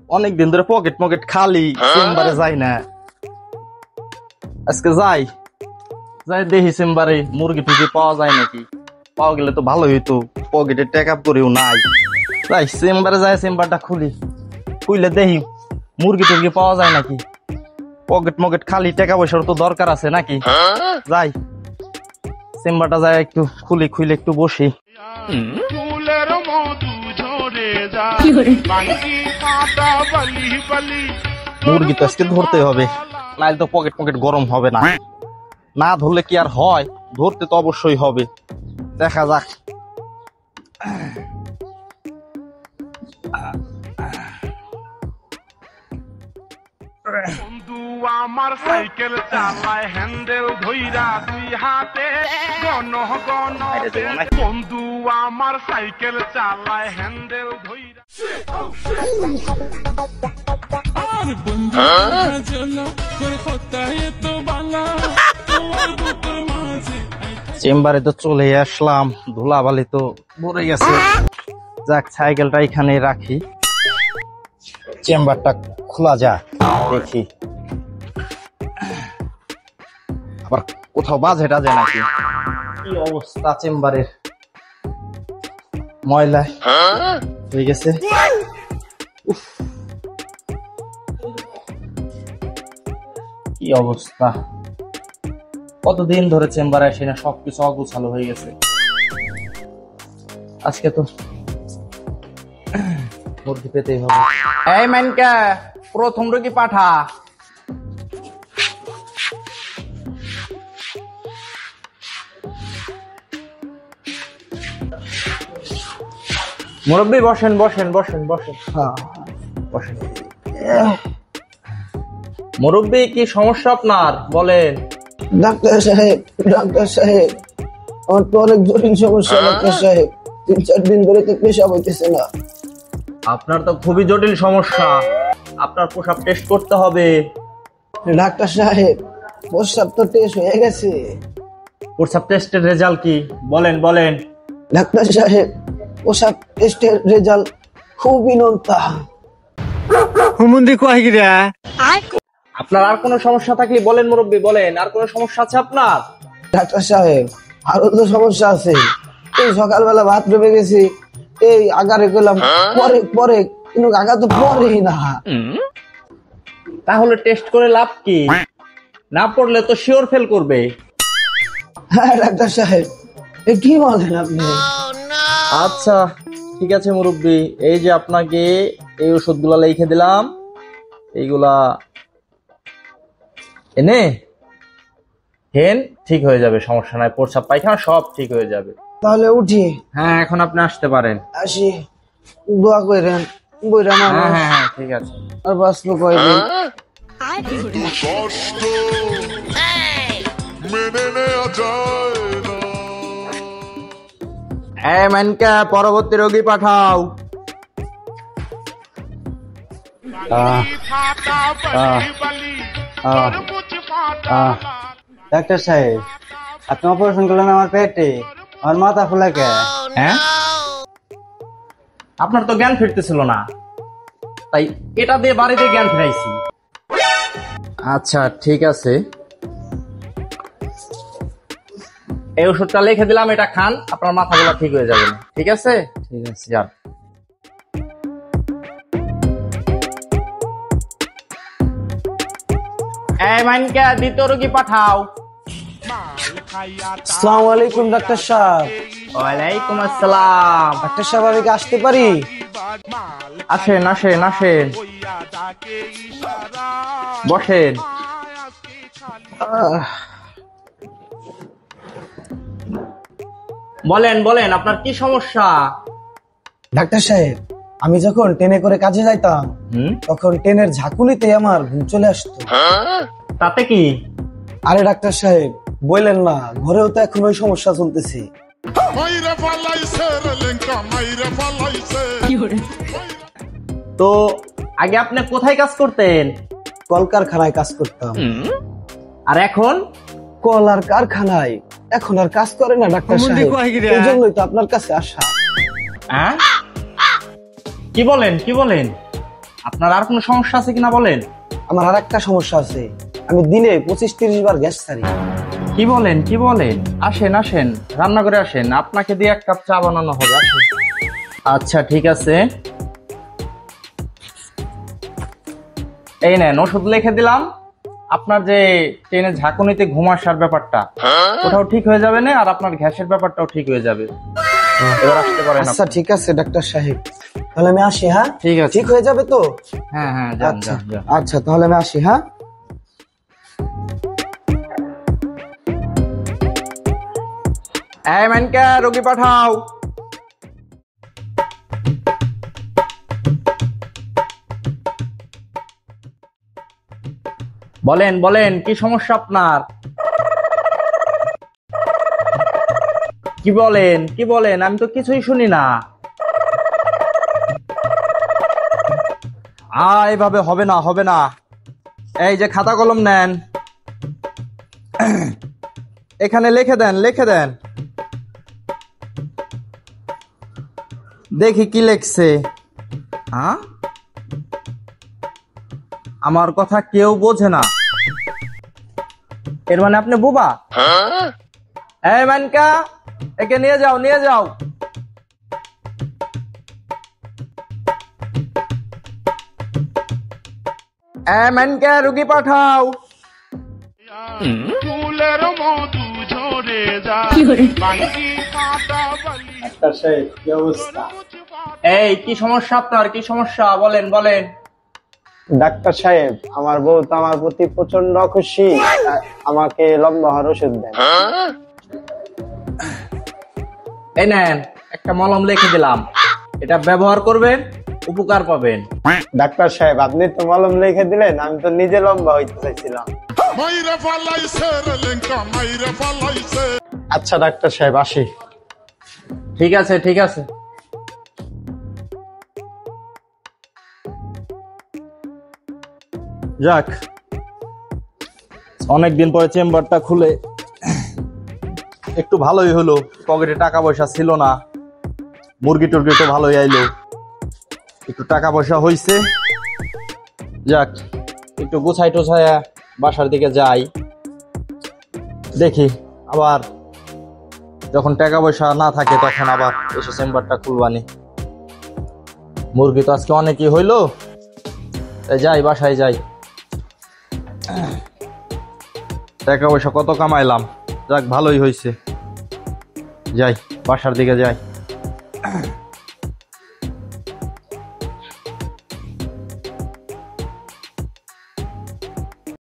অনেকদিন ধরে পকেট মকেট খালি, চেম্বারে যাই না। আজকে যাই দেখি চেম্বারে মুরগি টুরগি পাওয়া যায় নাকি। পাওয়া গেলে তো ভালো হইতো, পকেটে টেক আপ করেও নাই। যাই চেম্বারে যাই, চেম্বারটা খুলে দেখি মুরগি টুরগি পাওয়া যায় নাকি। পকেট মকেট খালি, টাকা পয়সার তো দরকার আছে নাকি। যাই চেম্বারটা যাই একটু খুলে একটু বসি। মুরগি তো আজকে ধরতে হবে, নাইলে তো পকেট গরম হবে না। না ধরলে কি আর হয়, ধরতে তো অবশ্যই হবে। দেখা যাক। বন্ধু আমার সাইকেল চালায় হ্যান্ডেল ধইরা দুই হাতে গণ গণ। বন্ধু আমার সাইকেল চালায় হ্যান্ডেল ধইরা। চেম্বারে তো চলে আসলাম, ধুলাবালি তো ভরে গেছে। যাক সাইকেলটা এখানে রাখি, চেম্বারটা খোলা যা দেখি। আবার কোথাও বাজে টাজে নাকি। কি অবস্থা চেম্বারের, ময়লা হয়ে গেছে। কি অবস্থা, কতদিন ধরে চেম্বারে আসি না, সবকিছু অগোছালো হয়ে গেছে। আজকে তো মুরগি পেতেই হবে। এই মানকা, প্রথম রোগী পাঠা। মুরব্বী বসেন বসেন বসেন বসেন। হ্যাঁ বসেন। মুরব্বী কি সমস্যা আপনার, বলেন। ডাক্তার সাহেব আমার তো অনেক জটিল সমস্যা। ডাক্তার সাহেব 3-4 দিন ধরে তো পেশাব হইতেছে না। আপনার তো খুবই জটিল সমস্যা, আপনার প্রস্রাব টেস্ট করতে হবে। ডাক্তার সাহেব প্রস্রাব তো টেস্ট হয়ে গেছে। প্রস্রাব টেস্টের রেজাল্ট কি, বলেন বলেন। ডাক্তার সাহেব প্রস্রাব টেস্টের রেজাল্ট খুবই নোনতা। আপনার আর কোনো সমস্যা থাকলে বলেন মুরব্বী, বলেন। আর কোনো সমস্যা আছে আপনার? ডাক্তার সাহেব আরো তো সমস্যা আছে। এই সকালবেলা ভাত রয়ে গেছি, এই আগারে গেলাম, পরে কিন্তু আগা তো পরেই না। তাহলে টেস্ট করে লাভ কি, না পড়লে তো শিওর ফেল করবে। হ্যাঁ ডাক্তার সাহেব, এ কি বলেন আপনি? আচ্ছা ঠিক আছে মুরব্বী, এই যে আপনাকে এই ওষুধগুলা লিখে দিলাম, এইগুলা এনে হেন ঠিক হয়ে যাবে, সমস্যা নাই। প্রস্রাব পায়খানা সব ঠিক হয়ে যাবে। তাহলে উঠি? হ্যাঁ এখন আপনি আসতে পারেন। আসি, দোয়া করেন বইরা হ্যাঁ মানুষ হ্যাঁ হ্যাঁ ঠিক আছে। আর বাঁচবো কয়দিন। কষ্ট মেনে নেওয়া যায় না। এই মানকা, পরবর্তী রোগী পাঠাও। ডাক্তার সাহেব আপনি অপারেশন করলেন আমার পেটে, আমার মাথা ফুলা কে? হ্যাঁ আপনার তো জ্ঞান ফিরতেছিল না, তাই এটা দিয়ে বাড়িতে জ্ঞান ফিরাইছি। আচ্ছা ঠিক আছে, এই ওষুধটা লিখে দিলাম, এটা খান, আপনার মাথাগুলো ঠিক হয়ে যাবে। ঠিক আছে ঠিক আছে, যান। এই মানকা, দ্বিতীয় রোগী পাঠাও। আসসালামু আলাইকুম ডাক্তার সাহেব। ওয়ালাইকুম আসসালাম। ডাক্তার সাহেব আমি কি আসতে পারি? আসেন আসেন আসেন, বসেন। বলেন বলেন, আপনার কি সমস্যা? ডাক্তার সাহেব আমি যখন ট্রেনে করে কাজে যাইতাম, তখন ট্রেনের ঝাঁকুনিতে আমার ঘুম চলে আসতো। তাতে কি? আরে ডাক্তার সাহেব বললেন না, ঘরেও তো এখন ওই সমস্যা চলতেছে। তো আগে আপনি কোথায় কাজ করতেন? কলকারখানায় কাজ করতাম। আর এখন? কল আর কারখানায়। এখন আর কাজ করে না ডাক্তার সাহেব, এই জন্যই তো আপনার কাছে আসা। কি বলেন কি বলেন? আপনার আর কোনো সমস্যা আছে কিনা বলেন। আমার আর একটা সমস্যা আছে, আমি দিনে 25-30 বার গ্যাস ছাড়ি। কি বলেন কি বলেন? আসেন আসেন, রান্না করে আসেন, আপনাকে দিয়ে 1 কাপ চা বানানো হবে, আসেন। আচ্ছা ঠিক আছে, এই নেন ওষুধ লিখে দিলাম। আপনার যে ট্রেনে ঝাঁকুনিতে ঘুম আসার ব্যাপারটা ওটাও ঠিক হয়ে যাবে না, আর আপনার গ্যাসের ব্যাপারটাও ঠিক হয়ে যাবে। এবার আসতে পারেন আপনি। আচ্ছা ঠিক আছে ডাক্তার সাহেব, তাহলে আমি আসি। হ্যাঁ ঠিক আছে। ঠিক হয়ে যাবে তো? হ্যাঁ হ্যাঁ, যান আচ্ছা যান যান। আচ্ছা, তাহলে আমি আসি। হ্যাঁ এই মানকা, রোগী পাঠাও। বলেন বলেন, কি সমস্যা আপনার? কি বলেন কি বলেন, আমি তো কিছুই শুনি না। এভাবে হবে না হবে না। এই যে খাতা কলম নেন, এখানে লিখে দেন লিখে দেন। দেখি কি লেখছে। হ্যাঁ, আমার কথা কেউ বোঝে না, এর মানে আপনি বোবা? এই মানকা, একে নিয়ে যাও নিয়ে যাও। মানকা, রুগী পাঠাও। ফুলের মধু ঝরে যায় বাঙ্গি কাঁটা বালি এই কি সমস্যা আপনার, কি সমস্যা বলেন বলেন। ডাক্তার সাহেব, আমার বউ তো আমার প্রতি প্রচন্ড খুশি, আমাকে লম্বা হওয়ার ওষুধ দেন। এই নেন, একটা মলম লিখে দিলাম, এটা ব্যবহার করবেন, উপকার পাবেন। ডাক্তার সাহেব, আপনি তো মলম লিখে দিলেন, আমি তো নিজে লম্বা হইতে চাইছিলাম। মাইরে ফালাইছে রে লেঙ্কা, মাইরে ফালাইছে। আচ্ছা ডাক্তার সাহেব, আসি। ঠিক আছে ঠিক আছে। যাক, অনেকদিন পরে চেম্বারটা খুলে একটু ভালোই হলো। পকেটে টাকা পয়সা ছিল না, মুরগি টুরগি তো ভালোই আইলো, একটু টাকা পয়সা হইছে। যাক, একটু গুছাই টুছাইয়া বাসার দিকে যাই, দেখি আবার যখন টাকা পয়সা না থাকে তখন আবার এসে চেম্বারটা খুলবানি। মুরগি তো আজকে অনেকই হইলো, তাই যাই, বাসায় যাই। টাকা পয়সা কত কামাইলাম, যাক ভালোই হয়েছে, যাই বাসার দিকে যাই।